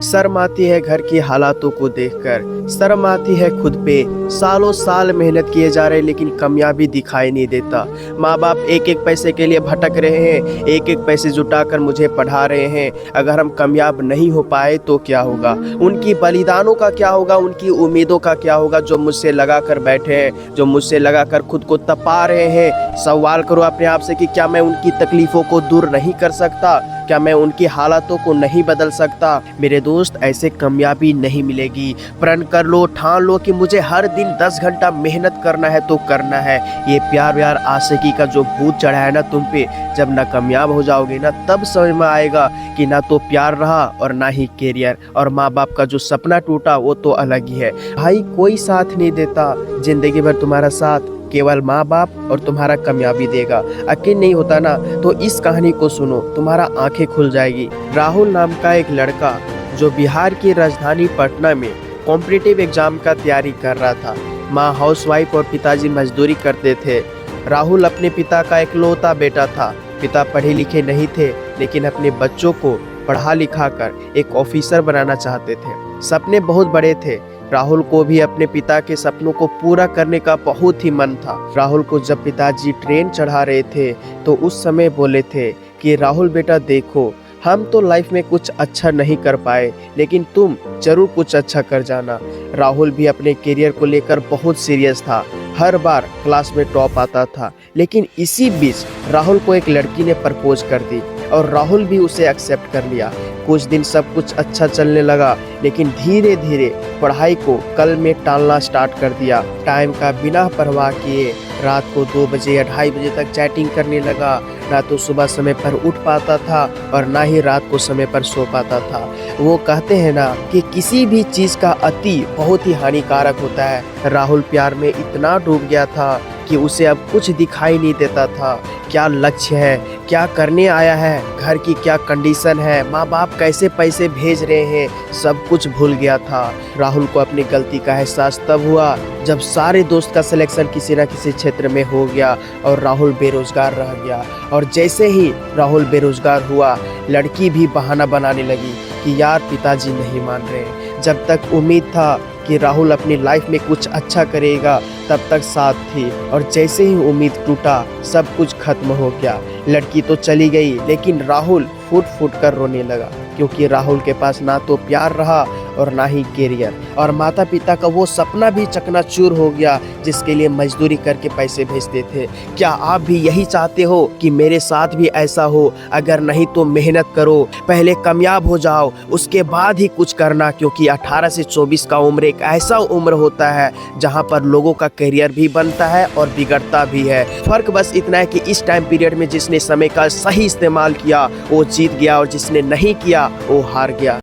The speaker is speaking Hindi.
शर्म आती है घर की हालातों को देखकर, शर्म आती है खुद पे। सालों साल मेहनत किए जा रहे लेकिन कामयाबी दिखाई नहीं देता। माँ बाप एक एक पैसे के लिए भटक रहे हैं, एक एक पैसे जुटाकर मुझे पढ़ा रहे हैं। अगर हम कामयाब नहीं हो पाए तो क्या होगा? उनकी बलिदानों का क्या होगा? उनकी उम्मीदों का क्या होगा जो मुझसे लगा कर बैठे हैं, जो मुझसे लगा कर खुद को तपा रहे हैं। सवाल करो अपने आप से कि क्या मैं उनकी तकलीफ़ों को दूर नहीं कर सकता? क्या मैं उनकी हालातों को नहीं बदल सकता? मेरे दोस्त, ऐसे कामयाबी नहीं मिलेगी। प्रण कर लो, ठान लो कि मुझे हर दिन 10 घंटा मेहनत करना है तो करना है। ये प्यार व्यार आशिकी का जो भूत चढ़ा है ना तुम पे, जब ना कामयाब हो जाओगे ना तब समझ में आएगा कि ना तो प्यार रहा और ना ही कैरियर। और माँ बाप का जो सपना टूटा वो तो अलग ही है। भाई, कोई साथ नहीं देता जिंदगी भर, तुम्हारा साथ केवल माँ बाप और तुम्हारा कामयाबी देगा। यकीन नहीं होता ना तो इस कहानी को सुनो, तुम्हारा आंखें खुल जाएगी। राहुल नाम का एक लड़का जो बिहार की राजधानी पटना में कॉम्पिटिटिव एग्जाम का तैयारी कर रहा था। माँ हाउसवाइफ और पिताजी मजदूरी करते थे। राहुल अपने पिता का इकलौता बेटा था। पिता पढ़े लिखे नहीं थे लेकिन अपने बच्चों को पढ़ा लिखा कर एक ऑफिसर बनाना चाहते थे। सपने बहुत बड़े थे। राहुल को भी अपने पिता के सपनों को पूरा करने का बहुत ही मन था। राहुल को जब पिताजी ट्रेन चढ़ा रहे थे तो उस समय बोले थे कि राहुल बेटा देखो, हम तो लाइफ में कुछ अच्छा नहीं कर पाए लेकिन तुम जरूर कुछ अच्छा कर जाना। राहुल भी अपने करियर को लेकर बहुत सीरियस था। हर बार क्लास में टॉप आता था। लेकिन इसी बीच राहुल को एक लड़की ने प्रपोज कर दी और राहुल भी उसे एक्सेप्ट कर लिया। कुछ दिन सब कुछ अच्छा चलने लगा लेकिन धीरे धीरे पढ़ाई को कल में टालना स्टार्ट कर दिया। टाइम का बिना परवाह किए रात को 2 बजे या 2:30 बजे तक चैटिंग करने लगा। ना तो सुबह समय पर उठ पाता था और ना ही रात को समय पर सो पाता था। वो कहते हैं ना कि किसी भी चीज़ का अति बहुत ही हानिकारक होता है। राहुल प्यार में इतना डूब गया था कि उसे अब कुछ दिखाई नहीं देता था। क्या लक्ष्य है, क्या करने आया है, घर की क्या कंडीशन है, माँ बाप कैसे पैसे भेज रहे हैं, सब कुछ भूल गया था। राहुल को अपनी गलती का एहसास तब हुआ जब सारे दोस्त का सिलेक्शन किसी न किसी क्षेत्र में हो गया और राहुल बेरोजगार रह गया। और जैसे ही राहुल बेरोजगार हुआ, लड़की भी बहाना बनाने लगी कि यार पिताजी नहीं मान रहे। जब तक उम्मीद था कि राहुल अपनी लाइफ में कुछ अच्छा करेगा तब तक साथ थी, और जैसे ही उम्मीद टूटा सब कुछ खत्म हो गया। लड़की तो चली गई लेकिन राहुल फूट फूट कर रोने लगा क्योंकि राहुल के पास ना तो प्यार रहा और ना ही कैरियर, और माता पिता का वो सपना भी चकनाचूर हो गया जिसके लिए मजदूरी करके पैसे भेजते थे। क्या आप भी यही चाहते हो कि मेरे साथ भी ऐसा हो? अगर नहीं तो मेहनत करो, पहले कामयाब हो जाओ, उसके बाद ही कुछ करना, क्योंकि 18 से 24 का उम्र एक ऐसा उम्र होता है जहाँ पर लोगों का कैरियर भी बनता है और बिगड़ता भी है। फर्क बस इतना है कि इस टाइम पीरियड में जिसने समय का सही इस्तेमाल किया वो जीत गया और जिसने नहीं किया वो हार गया।